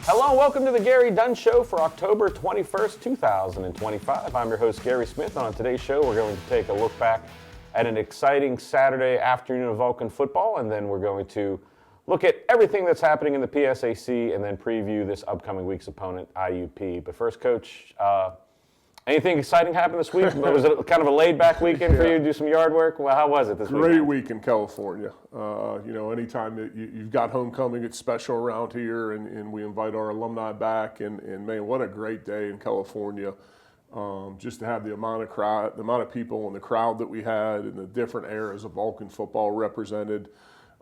Hello and welcome to the Gary Dunn Show for October 21st, 2025. I'm your host, Gary Smith, and on today's show, we're going to take a look back at an exciting Saturday afternoon of Vulcan football, and then we're going to look at everything that's happening in the PSAC and then preview this upcoming week's opponent, IUP. But first, Coach, anything exciting happened this week? Was it kind of a laid-back weekend for you to do some yard work? Well, how was it this week? Great week in California. Anytime that you've got homecoming, it's special around here, and we invite our alumni back. And man, what a great day in California. Just to have the amount of people and the crowd that we had and the different eras of Vulcan football represented.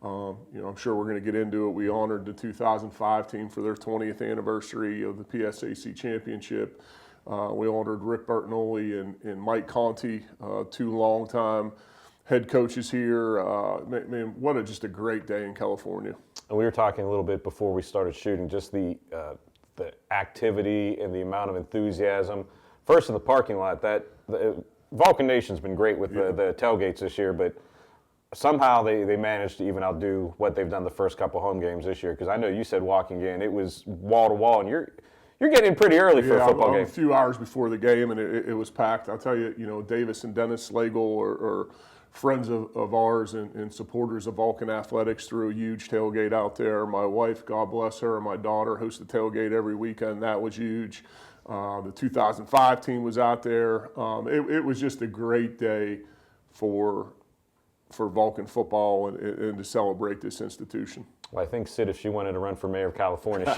I'm sure we're going to get into it. We honored the 2005 team for their 20th anniversary of the PSAC championship. We honored Rick Bertinoli and Mike Conti, two longtime head coaches here. Man, just a great day in California. And we were talking a little bit before we started shooting, just the activity and the amount of enthusiasm. First in the parking lot, Vulcan Nation's been great with the tailgates this year, but somehow they managed to even outdo what they've done the first couple home games this year. Because I know you said walking in, it was wall to wall, and you're getting in pretty early for a football game. A few hours before the game, and it was packed. I'll tell you, Davis and Dennis Slagle are friends of ours and supporters of Vulcan Athletics, threw a huge tailgate out there. My wife, God bless her, and my daughter host the tailgate every weekend. That was huge. The 2005 team was out there. It was just a great day for Vulcan football and to celebrate this institution. Well, I think Sid, if she wanted to run for mayor of California,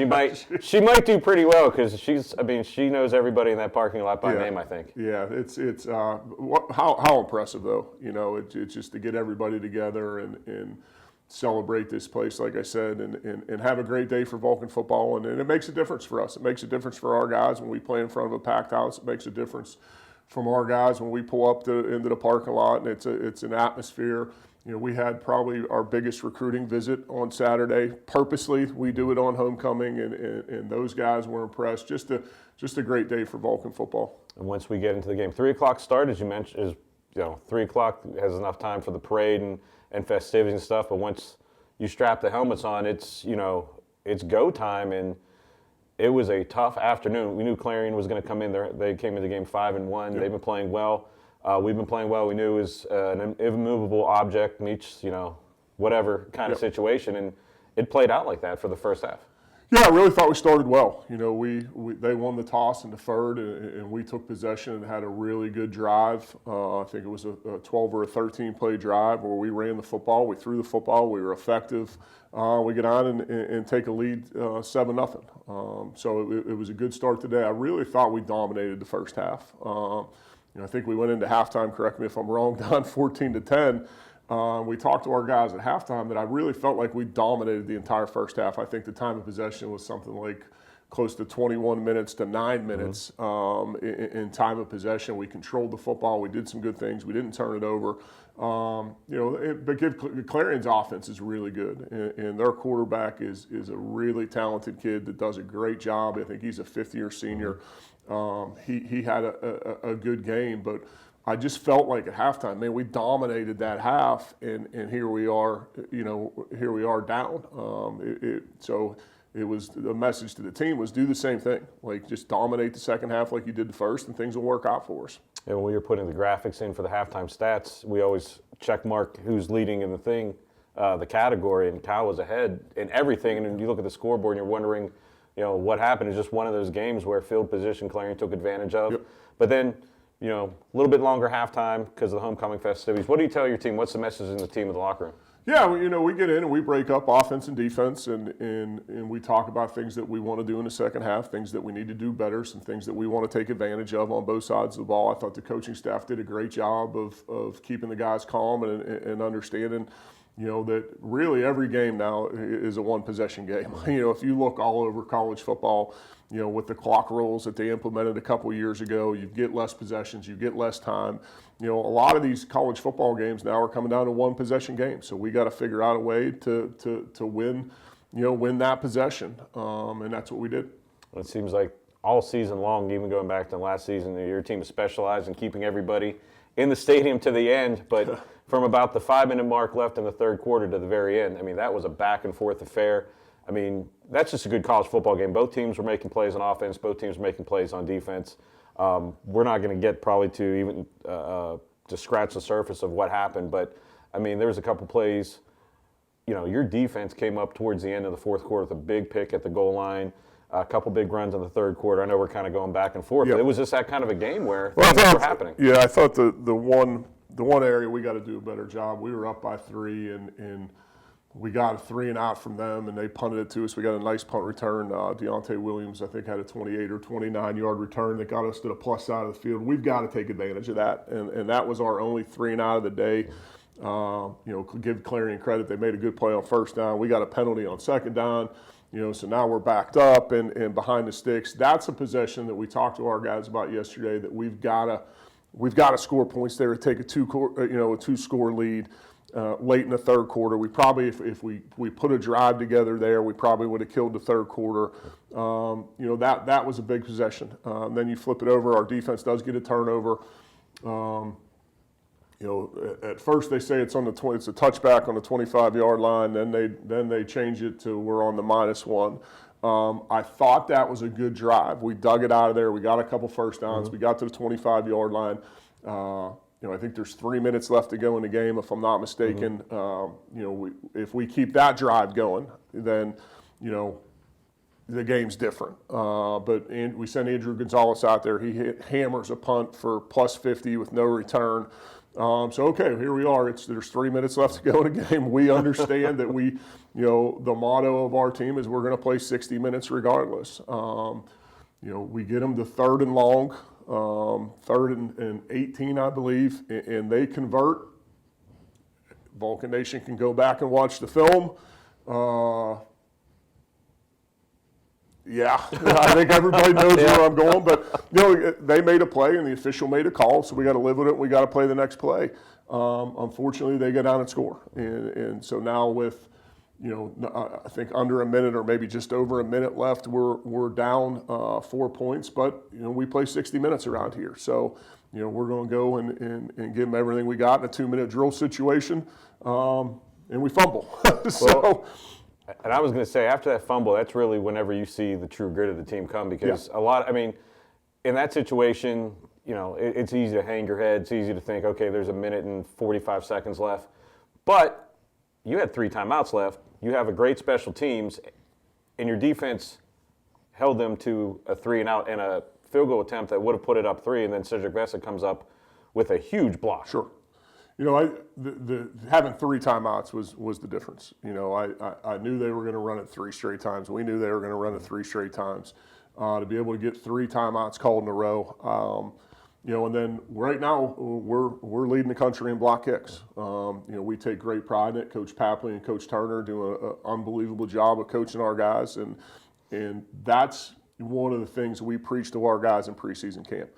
she might do pretty well because she knows everybody in that parking lot by name, I think. Yeah, it's how impressive though. It's just to get everybody together and celebrate this place, like I said, and have a great day for Vulcan football, and it makes a difference for us. It makes a difference for our guys when we play in front of a packed house. It makes a difference from our guys when we pull up into the parking lot, and it's an atmosphere. We had probably our biggest recruiting visit on Saturday. Purposely, we do it on homecoming, and those guys were impressed. Just a great day for Vulcan football. And once we get into the game, 3 o'clock start, as you mentioned, 3 o'clock has enough time for the parade and festivities and stuff. But once you strap the helmets on, it's go time, and it was a tough afternoon. We knew Clarion was going to come in there. They came into the game 5-1. Yep. They've been playing well. We've been playing well. We knew it was an immovable object in each, whatever kind of situation, and it played out like that for the first half. Yeah, I really thought we started well. They won the toss and deferred, and we took possession and had a really good drive. I think it was a 12 or a 13 play drive where we ran the football, we threw the football, we were effective. We get on and take a lead 7-0. So it was a good start today. I really thought we dominated the first half. I think we went into halftime, correct me if I'm wrong, down 14-10. We talked to our guys at halftime that I really felt like we dominated the entire first half. I think the time of possession was something like close to 21 minutes to 9 minutes in time of possession. We controlled the football. We did some good things. We didn't turn it over. But Clarion's offense is really good, and their quarterback is a really talented kid that does a great job. I think he's a fifth-year senior. He had a good game, but I just felt like at halftime, man, we dominated that half, and here we are, down. So it was the message to the team was do the same thing, like just dominate the second half like you did the first, and things will work out for us. And when we were putting the graphics in for the halftime stats, we always check mark who's leading in the category, and Cal was ahead in everything. And then you look at the scoreboard and you're wondering, what happened. It's just one of those games where field position Clarion took advantage of. Yep. But then, a little bit longer halftime because of the homecoming festivities. What do you tell your team? What's the message in the team in the locker room? Yeah, we get in and we break up offense and defense, and we talk about things that we want to do in the second half, things that we need to do better, some things that we want to take advantage of on both sides of the ball. I thought the coaching staff did a great job of keeping the guys calm and understanding, that really every game now is a one-possession game. If you look all over college football, with the clock rules that they implemented a couple years ago, you get less possessions, you get less time. A lot of these college football games now are coming down to one-possession games. So we got to figure out a way to win, win that possession, and that's what we did. Well, it seems like all season long, even going back to last season, your team has specialized in keeping everybody in the stadium to the end, but from about the 5-minute mark left in the third quarter to the very end, that was a back-and-forth affair. I mean, that's just a good college football game. Both teams were making plays on offense. Both teams were making plays on defense. We're not going to get probably to even to scratch the surface of what happened, but I mean, there was a couple plays. You know, your defense came up towards the end of the fourth quarter with a big pick at the goal line, a couple big runs in the third quarter. I know we're kind of going back and forth, but it was just that kind of a game where things were happening. Yeah, I thought the one area we got to do a better job. We were up by 3, and we got a 3 and out from them, and they punted it to us. We got a nice punt return. Deontay Williams, I think, had a 28 or 29-yard return that got us to the plus side of the field. We've got to take advantage of that, and that was our only 3 and out of the day. You know, give Clarion credit. They made a good play on first down. We got a penalty on second down. You know, so now we're backed up and behind the sticks. That's a possession that we talked to our guys about yesterday that we've got to score points there to take a 2-score lead. Late in the third quarter, we probably, if we put a drive together there, we probably would have killed the third quarter. You know, that was a big possession. Then you flip it over. Our defense does get a turnover. You know, at first they say it's on the it's a touchback on the 25-yard line. Then they change it to we're on the -1. I thought that was a good drive. We dug it out of there. We got a couple first downs. We got to the 25-yard line. You know, I think there's 3 minutes left to go in the game, if I'm not mistaken. You know, if we keep that drive going, then, you know, the game's different. But we sent Andrew Gonzalez out there. He hammers a punt for plus 50 with no return. So, okay, here we are. There's 3 minutes left to go in the game. We understand that you know, the motto of our team is we're going to play 60 minutes regardless. You know, we get them to 3rd and long. 3rd and 18, I believe, and they convert. Vulcan Nation can go back and watch the film. Yeah, I think everybody knows where I'm going, but you know, they made a play and the official made a call, so we got to live with it. We got to play the next play. Unfortunately, they go down and score, and so now with, you know, I think under a minute or maybe just over a minute left, we're down 4 points, but you know, we play 60 minutes around here, so you know, we're going to go and give them everything we got in a 2-minute drill situation, and we fumble. So. And I was going to say, after that fumble, that's really whenever you see the true grit of the team come, because I mean, in that situation, you know, it's easy to hang your head. It's easy to think, okay, there's a minute and 45 seconds left. But you had 3 timeouts left. You have a great special teams, and your defense held them to a 3 and out and a field goal attempt that would have put it up 3, and then Cedric Vessa comes up with a huge block. Sure. You know, having 3 timeouts was the difference. You know, I knew they were going to run it 3 straight times. We knew they were going to run it 3 straight times. To be able to get 3 timeouts called in a row, you know, and then right now we're leading the country in block kicks. You know, we take great pride in it. Coach Papley and Coach Turner do an unbelievable job of coaching our guys, and that's one of the things we preach to our guys in preseason camp.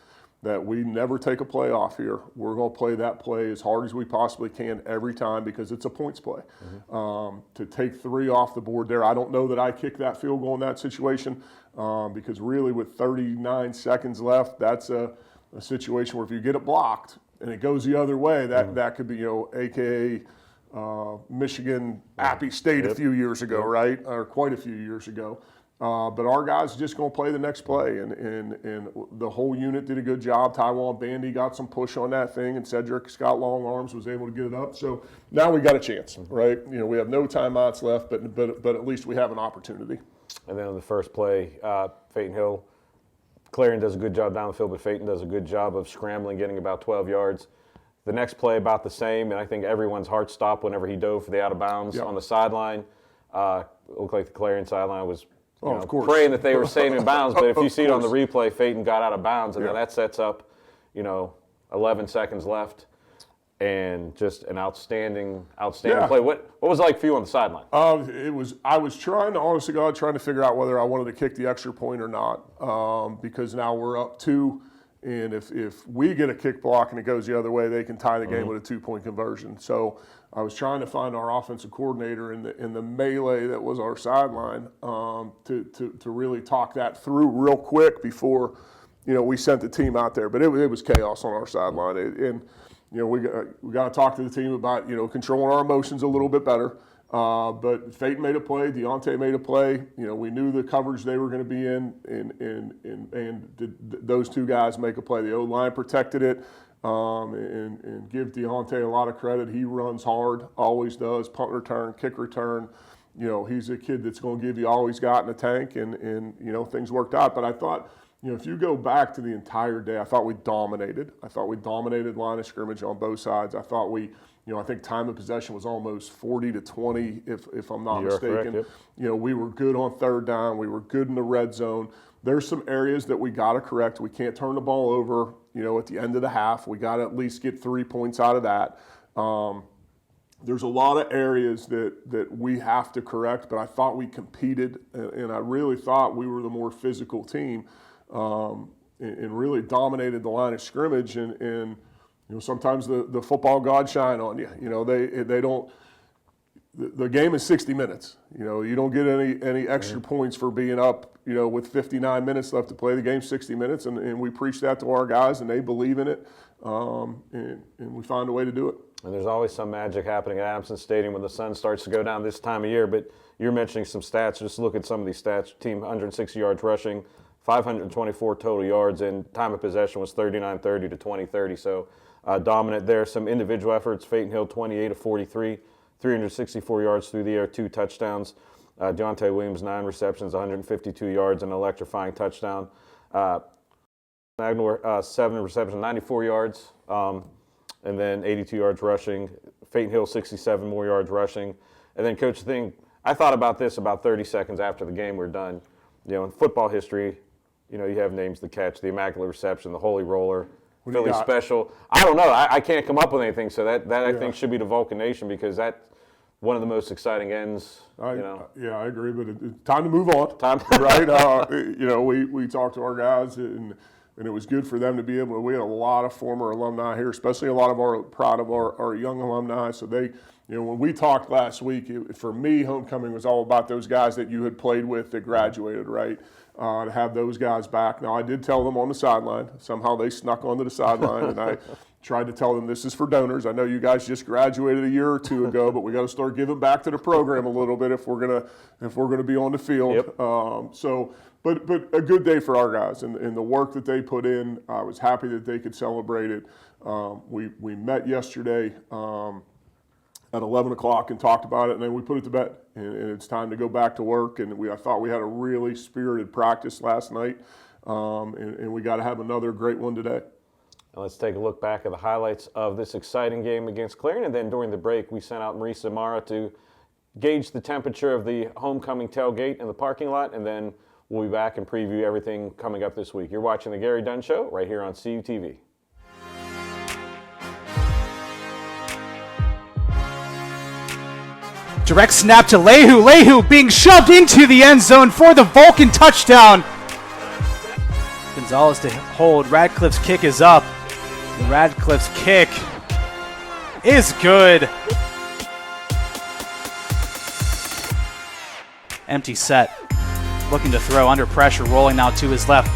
That we never take a play off here. We're going to play that play as hard as we possibly can every time because it's a points play. To take 3 off the board there, I don't know that I kick that field goal in that situation because really with 39 seconds left, that's a situation where if you get it blocked and it goes the other way, that could be, you know, AKA Michigan, Appy State a few years ago, right? Or quite a few years ago. But our guys are just going to play the next play, and the whole unit did a good job. Taiwan Bandy got some push on that thing, and Cedric's got long arms, was able to get it up. So now we got a chance, right? You know, we have no timeouts left, but at least we have an opportunity. And then on the first play, Phaeton Hill, Clarion does a good job down the field, but Phaeton does a good job of scrambling, getting about 12 yards. The next play about the same, and I think everyone's heart stopped whenever he dove for the out of bounds on the sideline. It looked like the Clarion sideline was of course, praying that they were staying in bounds, but if you see it on the replay, Phaeton got out of bounds, and then that sets up, you know, 11 seconds left, and just an outstanding play. What was it like for you on the sideline? I was trying to, honest to God, trying to figure out whether I wanted to kick the extra point or not, because now we're up 2, and if we get a kick block and it goes the other way, they can tie the game with a 2-point conversion. So I was trying to find our offensive coordinator in the melee that was our sideline to really talk that through real quick before, you know, we sent the team out there. But it was chaos on our sideline, and you know, we got to talk to the team about, you know, controlling our emotions a little bit better. But Fate made a play, Deontay made a play. You know, we knew the coverage they were going to be in, and those two guys make a play. The O-line protected it, and give Deontay a lot of credit. He runs hard, always does, punt return, kick return. You know, he's a kid that's going to give you all he's got in the tank, and you know, things worked out. But I thought, you know, if you go back to the entire day, I thought we dominated. I thought we dominated line of scrimmage on both sides. I thought we, you know, I think time of possession was almost 40-20, if I'm not mistaken. Correct, yep. You know, we were good on third down. We were good in the red zone. There's some areas that we got to correct. We can't turn the ball over, you know, at the end of the half. We got to at least get 3 points out of that. There's a lot of areas that we have to correct, but I thought we competed, and I really thought we were the more physical team, and really dominated the line of scrimmage. And you know, sometimes the football gods shine on you. You know, they don't. The game is 60 minutes. You know, you don't get any extra points for being up, you know, with 59 minutes left to play. The game's 60 minutes, and we preach that to our guys, and they believe in it, and we find a way to do it. And there's always some magic happening at Adamson Stadium when the sun starts to go down this time of year. But you're mentioning some stats. Just look at some of these stats. Team 160 yards rushing, 524 total yards, and time of possession was 39-30 to 20-30. So dominant there. Some individual efforts. Peyton Hill 28 of 43, 364 yards through the air, 2 touchdowns. Deontay Williams 9 receptions, 152 yards, and an electrifying touchdown. Magnor 7 receptions, 94 yards. And then 82 yards rushing. Peyton Hill 67 more yards rushing. And then, Coach, the thing, I thought about this about 30 seconds after the game were done. You know, in football history, you know, you have names to catch, the Immaculate Reception, the Holy Roller, Philly Special. I don't know. I can't come up with anything. So that I think should be the Vulcan Nation, because that's one of the most exciting ends, you know. Yeah, I agree, but it's time to move on. Right? You know, we talked to our guys, and it was good for them to be able to. We had a lot of former alumni here, especially a lot of our young alumni. So they, you know, when we talked last week, for me, homecoming was all about those guys that you had played with that graduated, right? To have those guys back. Now, I did tell them on the sideline. Somehow they snuck onto the sideline, and I tried to tell them this is for donors. I know you guys just graduated a year or two ago, but we got to start giving back to the program a little bit if we're gonna be on the field. Yep. But a good day for our guys, and the work that they put in. I was happy that they could celebrate it. We met yesterday at 11 o'clock and talked about it, and then we put it to bed. And it's time to go back to work. And I thought we had a really spirited practice last night, and we got to have another great one today. And let's take a look back at the highlights of this exciting game against Clarion. And then during the break, we sent out Marisa Mara to gauge the temperature of the homecoming tailgate in the parking lot, and then we'll be back and preview everything coming up this week. You're watching the Gary Dunn Show right here on CUTV. Direct snap to Lehu. Lehu being shoved into the end zone for the Vulcan touchdown. Gonzalez to hold. Radcliffe's kick is up. And Radcliffe's kick is good. Empty set. Looking to throw under pressure, rolling now to his left.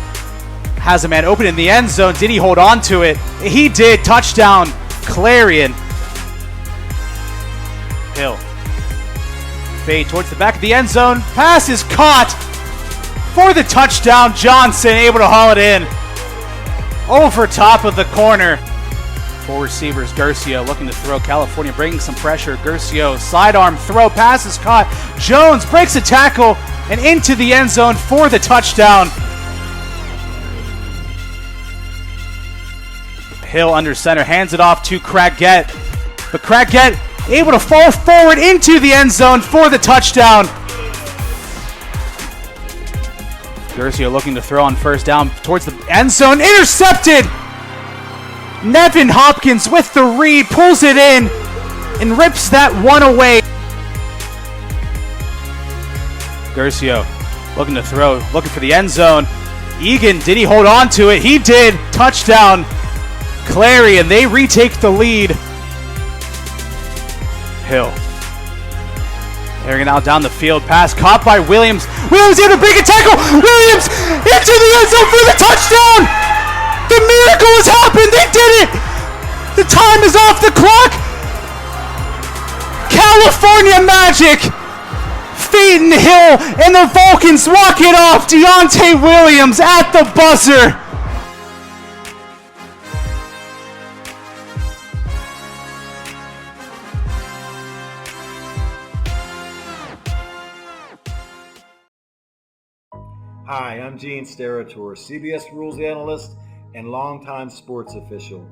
Has a man open in the end zone. Did he hold on to it? He did. Touchdown, Clarion. Hill. Fade towards the back of the end zone. Pass is caught for the touchdown. Johnson able to haul it in over top of the corner. 4 receivers. Gercio looking to throw. California bringing some pressure. Gercio sidearm throw. Pass is caught. Jones breaks a tackle and into the end zone for the touchdown. Hill under center. Hands it off to Craggett. But Craggett able to fall forward into the end zone for the touchdown. Gercio looking to throw on first down towards the end zone. Intercepted! Nevin Hopkins with the read, pulls it in, and rips that one away. Gercio looking to throw, looking for the end zone. Egan, did he hold on to it? He did. Touchdown, Clarion. They retake the lead. Hill. Airing it out down the field. Pass caught by Williams. Williams able to break a tackle. Williams into the end zone for the touchdown. The miracle has happened. They did it. The time is off the clock. California Magic! Feet in the hill, and the Vulcans walk it off. Deontay Williams at the buzzer. Hi, I'm Gene Steratore, CBS Rules analyst and longtime sports official.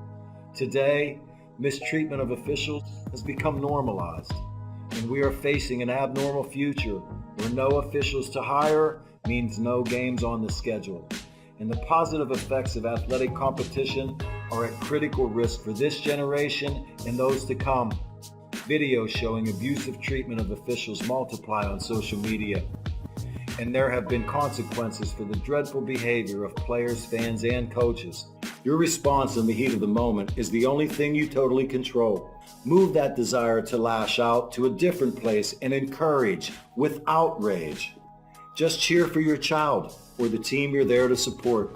Today, mistreatment of officials has become normalized, and we are facing an abnormal future where no officials to hire means no games on the schedule. And the positive effects of athletic competition are at critical risk for this generation and those to come. Videos showing abusive treatment of officials multiply on social media. And there have been consequences for the dreadful behavior of players, fans, and coaches. Your response in the heat of the moment is the only thing you totally control. Move that desire to lash out to a different place and encourage without rage. Just cheer for your child or the team you're there to support.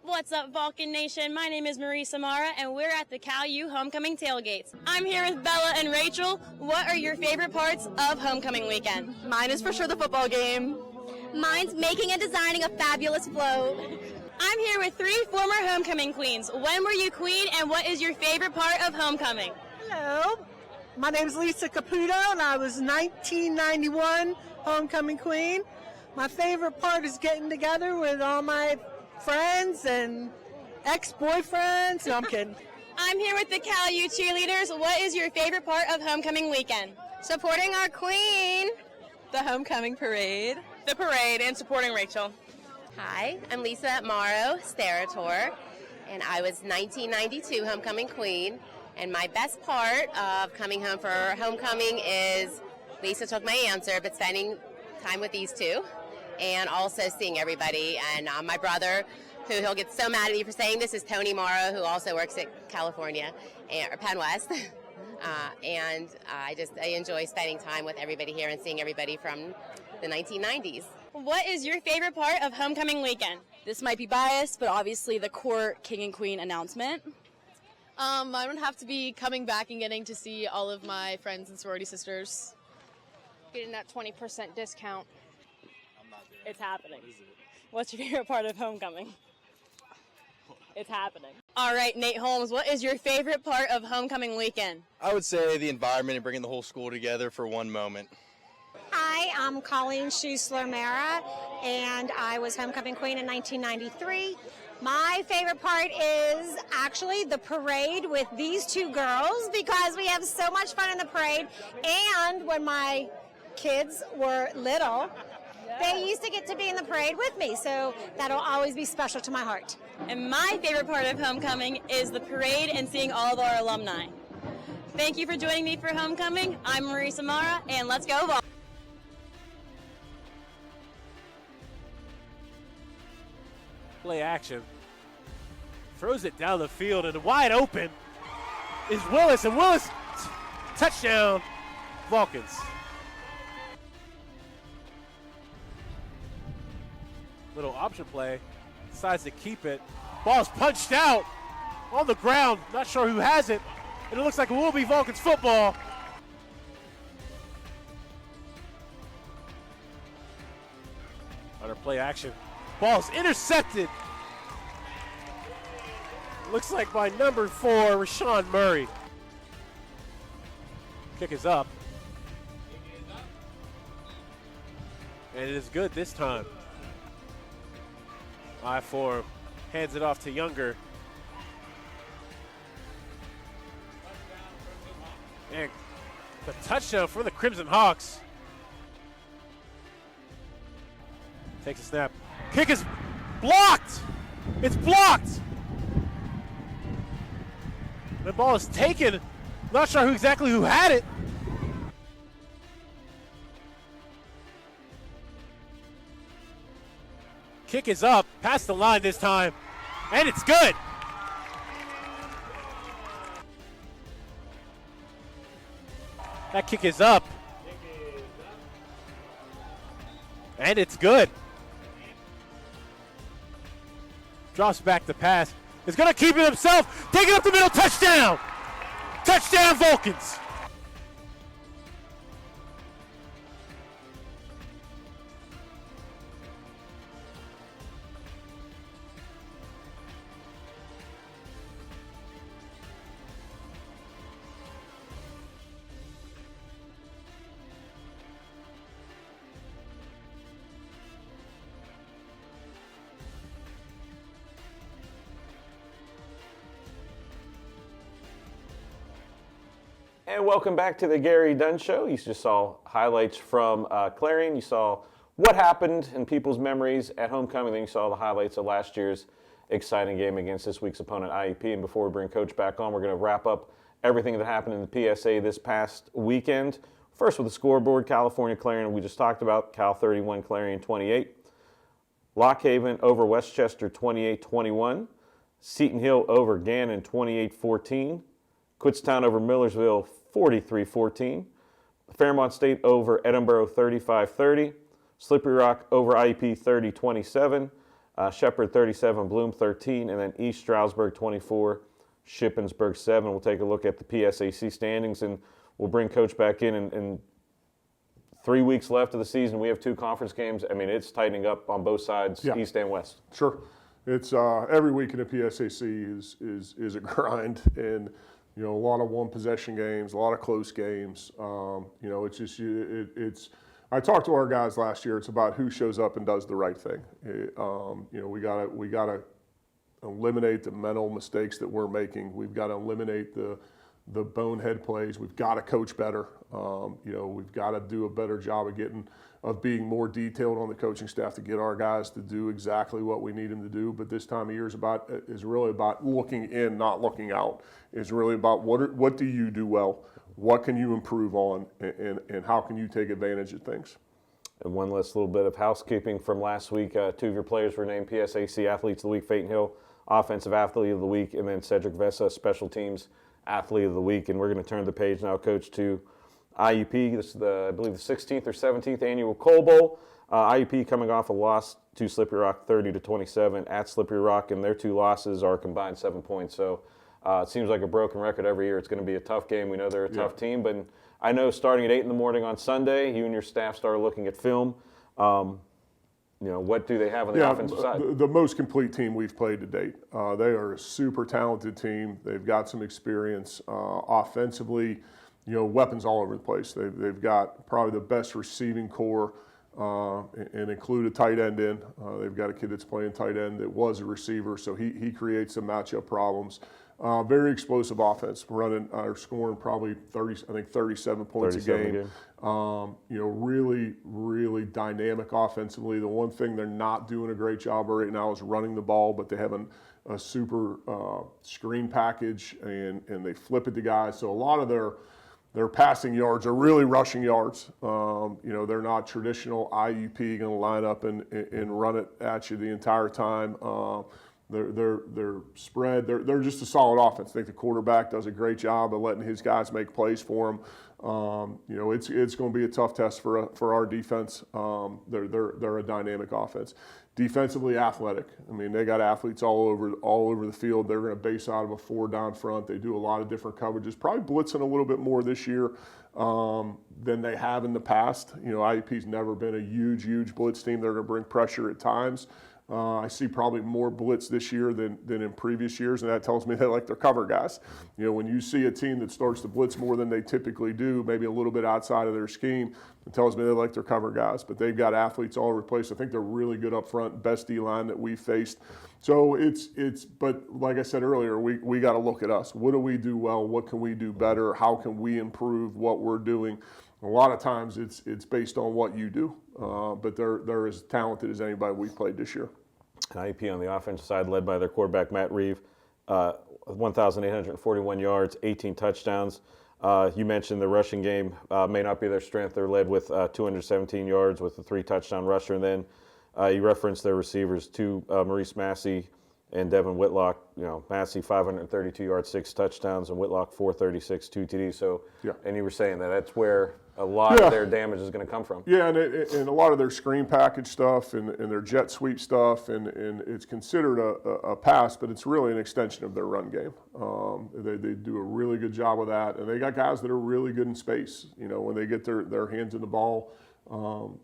What's up, Vulcan Nation? My name is Marie Samara, and we're at the Cal U Homecoming Tailgates. I'm here with Bella and Rachel. What are your favorite parts of homecoming weekend? Mine is for sure the football game. Mine's making and designing a fabulous float. I'm here with 3 former homecoming queens. When were you queen, and what is your favorite part of homecoming? Hello, my name is Lisa Caputo, and I was 1991 homecoming queen. My favorite part is getting together with all my friends and ex-boyfriends. No, I'm kidding. I'm here with the Cal U cheerleaders. What is your favorite part of homecoming weekend? Supporting our queen. The homecoming parade. The parade and supporting Rachel. Hi, I'm Lisa Morrow, Steratore, and I was 1992 homecoming queen. And my best part of coming home for homecoming is, Lisa took my answer, but spending time with these two. And also seeing everybody, and my brother, who he'll get so mad at me for saying this, is Tony Morrow, who also works at California, or Penn West. And I enjoy spending time with everybody here and seeing everybody from the 1990s. What is your favorite part of homecoming weekend? This might be biased, but obviously the court king and queen announcement. Mine would have to be coming back and getting to see all of my friends and sorority sisters. Getting that 20% discount. It's happening. What's your favorite part of homecoming? It's happening. All right, Nate Holmes, what is your favorite part of homecoming weekend? I would say the environment and bringing the whole school together for one moment. Hi, I'm Colleen Schussler-Mara, and I was homecoming queen in 1993. My favorite part is actually the parade with these 2 girls because we have so much fun in the parade. And when my kids were little, they used to get to be in the parade with me, so that'll always be special to my heart. And my favorite part of homecoming is the parade and seeing all of our alumni. Thank you for joining me for homecoming. I'm Marie Samara, and let's go Vol. Play action. Throws it down the field, and wide open is Willis, and Willis, touchdown, Vulcans. Little option play, decides to keep it. Ball's punched out on the ground, not sure who has it, and it looks like it will be Vulcans football. Under play action, ball's intercepted. Looks like by number 4, Rashawn Murray. Kick is up. And it is good this time. I-4 hands it off to Younger. And the touchdown for the Crimson Hawks. Takes a snap. Kick is blocked. It's blocked. The ball is taken. Not sure exactly who had it. Kick is up, past the line this time, and it's good. That kick is up. And it's good. Drops back to pass. Is going to keep it himself. Take it up the middle. Touchdown. Touchdown, Vulcans. And welcome back to the Gary Dunn Show. You just saw highlights from Clarion. You saw what happened in people's memories at homecoming. Then you saw the highlights of last year's exciting game against this week's opponent, IUP. And before we bring Coach back on, we're going to wrap up everything that happened in the PSA this past weekend. First with the scoreboard, California Clarion, we just talked about, Cal 31, Clarion 28. Lock Haven over Westchester 28-21. Seton Hill over Gannon 28-14. Kutztown over Millersville 43-14. Fairmont State over Edinburgh 35-30. Slippery Rock over IEP 30-27. Shepherd 37, Bloom 13. And then East Stroudsburg 24, Shippensburg 7. We'll take a look at the PSAC standings, and we'll bring Coach back in 3 weeks left of the season. We have 2 conference games. I mean, it's tightening up on both sides, East and West. Sure. It's every week in the PSAC is a grind, and a lot of one-possession games, a lot of close games. It's just it's. I talked to our guys last year. It's about who shows up and does the right thing. We gotta eliminate the mental mistakes that we're making. We've got to eliminate the bonehead plays. We've got to coach better. We've got to do a better job of being more detailed on the coaching staff to get our guys to do exactly what we need them to do. But this time of year is really about looking in, not looking out. It's really about what do you do well, what can you improve on, and how can you take advantage of things. And one last little bit of housekeeping from last week. 2 of your players were named PSAC Athletes of the Week. Peyton Hill, Offensive Athlete of the Week, and then Cedric Vessa, Special Teams Athlete of the Week. And we're going to turn the page now, Coach, to IUP. This is I believe the 16th or 17th annual Coal Bowl. IUP coming off a loss to Slippery Rock 30-27 at Slippery Rock, and their 2 losses are combined 7 points. So it seems like a broken record every year. It's going to be a tough game. We know they're a tough team, but I know starting at 8 in the morning on Sunday, you and your staff started looking at film. What do they have on the offensive side? The most complete team we've played to date. They are a super talented team. They've got some experience offensively. Weapons all over the place. They've got probably the best receiving core, and include a tight end in. They've got a kid that's playing tight end that was a receiver, so he creates some matchup problems. Very explosive offense, scoring probably 37 points a game. Really, really dynamic offensively. The one thing they're not doing a great job of right now is running the ball, but they have a super screen package, and they flip it to guys. So a lot of their passing yards are really rushing yards. They're not traditional IUP going to line up and run it at you the entire time. They're spread. They're just a solid offense. I think the quarterback does a great job of letting his guys make plays for him. It's going to be a tough test for our defense. They're a dynamic offense. Defensively athletic. I mean, they got athletes all over the field. They're going to base out of a 4 down front. They do a lot of different coverages. Probably blitzing a little bit more this year than they have in the past. IUP's never been a huge blitz team. They're going to bring pressure at times. I see probably more blitz this year than in previous years, and that tells me they like their cover guys. When you see a team that starts to blitz more than they typically do, maybe a little bit outside of their scheme, it tells me they like their cover guys. But they've got athletes all over the place. I think they're really good up front, best D-line that we've faced. So but like I said earlier, we got to look at us. What do we do well? What can we do better? How can we improve what we're doing? A lot of times it's based on what you do, but they're as talented as anybody we've played this year. IUP on the offensive side, led by their quarterback, Matt Reeve, 1,841 yards, 18 touchdowns. You mentioned the rushing game may not be their strength. They're led with 217 yards with a 3-touchdown rusher. And then you referenced their receivers, 2, Maurice Massey And Devin Whitlock, Massey 532 yards, 6 touchdowns, and Whitlock 436, 2 TDs. So, and you were saying that's where a lot of their damage is going to come from. Yeah, and a lot of their screen package stuff and their jet sweep stuff, and it's considered a pass, but it's really an extension of their run game. They do a really good job of that, and they got guys that are really good in space. When they get their hands in the ball,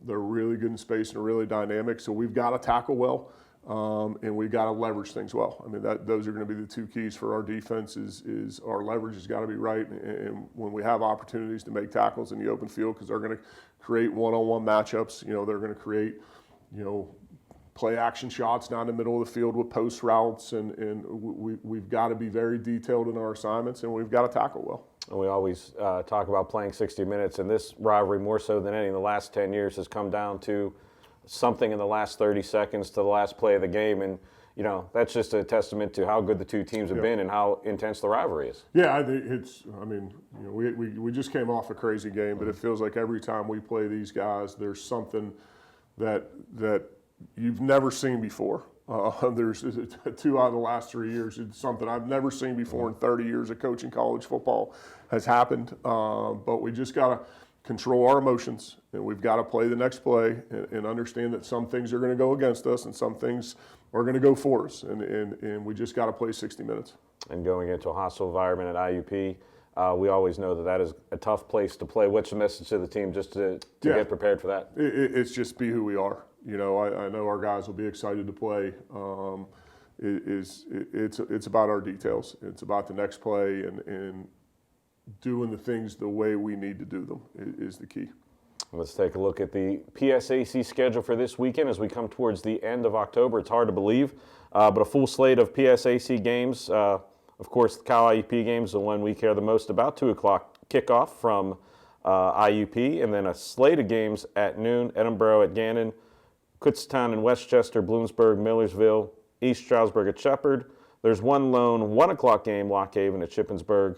they're really good in space and really dynamic. So we've got to tackle well. And we've got to leverage things well. I mean, those are going to be the two keys for our defense is our leverage has got to be right. And when we have opportunities to make tackles in the open field, because they're going to create one-on-one matchups, they're going to create, play action shots down the middle of the field with post routes. And we've got to be very detailed in our assignments, and we've got to tackle well. And we always talk about playing 60 minutes, and this rivalry, more so than any in the last 10 years, has come down to something in the last 30 seconds to the last play of the game. And, that's just a testament to how good the two teams have been and how intense the rivalry is. Yeah, I think we just came off a crazy game, but it feels like every time we play these guys, there's something that you've never seen before. There's 2 out of the last 3 years. It's something I've never seen before in 30 years of coaching college football has happened. But we just got to control our emotions, and we've got to play the next play and understand that some things are going to go against us and some things are going to go for us, and we just got to play 60 minutes. And going into a hostile environment at IUP, we always know that is a tough place to play. What's the message to the team just to get prepared for that? It's just be who we are. I know our guys will be excited to play. It's about our details. It's about the next play and doing the things the way we need to do them is the key. Let's take a look at the PSAC schedule for this weekend as we come towards the end of October. It's hard to believe, but a full slate of PSAC games. Of course, the Cal IUP games, the one we care the most about, 2 o'clock kickoff from IUP, and then a slate of games at noon, Edinboro at Gannon, Kutztown and Westchester, Bloomsburg, Millersville, East Stroudsburg at Shepherd. There's one lone 1 o'clock game, Lock Haven at Shippensburg,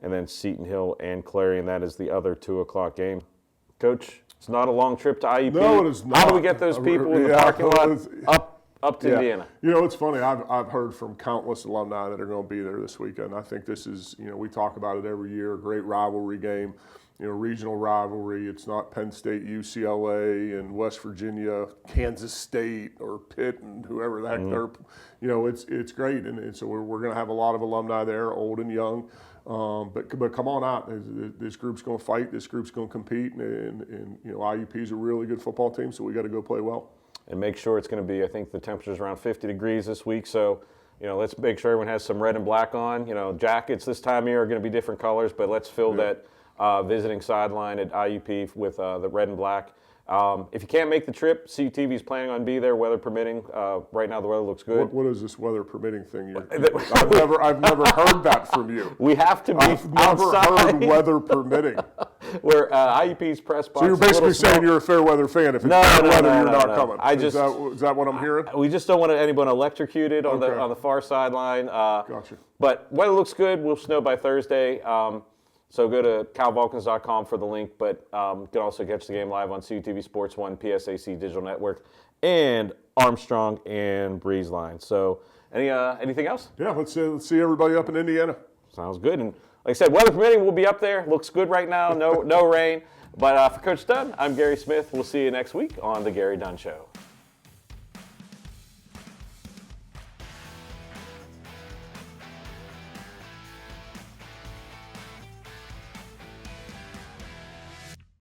and then Seton Hill and Clarion. That is the other 2 o'clock game. Coach, it's not a long trip to IUP. No, it is not. How do we get those people in the parking lot up to Indiana? It's funny. I've heard from countless alumni that are going to be there this weekend. I think this is, we talk about it every year, a great rivalry game, regional rivalry. It's not Penn State, UCLA, and West Virginia, Kansas State, or Pitt, and whoever the heck they're, it's great. And so we're going to have a lot of alumni there, old and young. But come on out. This group's going to fight. This group's going to compete. And IUP is a really good football team, so we got to go play well. And make sure it's going to be, I think the temperature's around 50 degrees this week. So, let's make sure everyone has some red and black on. Jackets this time of year are going to be different colors, but let's fill that visiting sideline at IUP with the red and black. If you can't make the trip, CUTV is planning on being there, weather permitting. Right now, the weather looks good. What is this weather permitting thing? I've never heard that from you. We have to be I've never heard weather permitting. Where IUP's press box. So you're basically saying you're a fair weather fan. If it's bad weather, you're not coming. Is that what I'm hearing? We just don't want anyone electrocuted on the far sideline. Gotcha. But weather looks good. We'll snow by Thursday. So go to calvulcans.com for the link, but you can also catch the game live on CUTV Sports 1, PSAC Digital Network, and Armstrong and Breezeline. So anything else? Yeah, let's see everybody up in Indiana. Sounds good. And like I said, weather permitting, we'll be up there. Looks good right now. No rain. But for Coach Dunn, I'm Gary Smith. We'll see you next week on The Gary Dunn Show.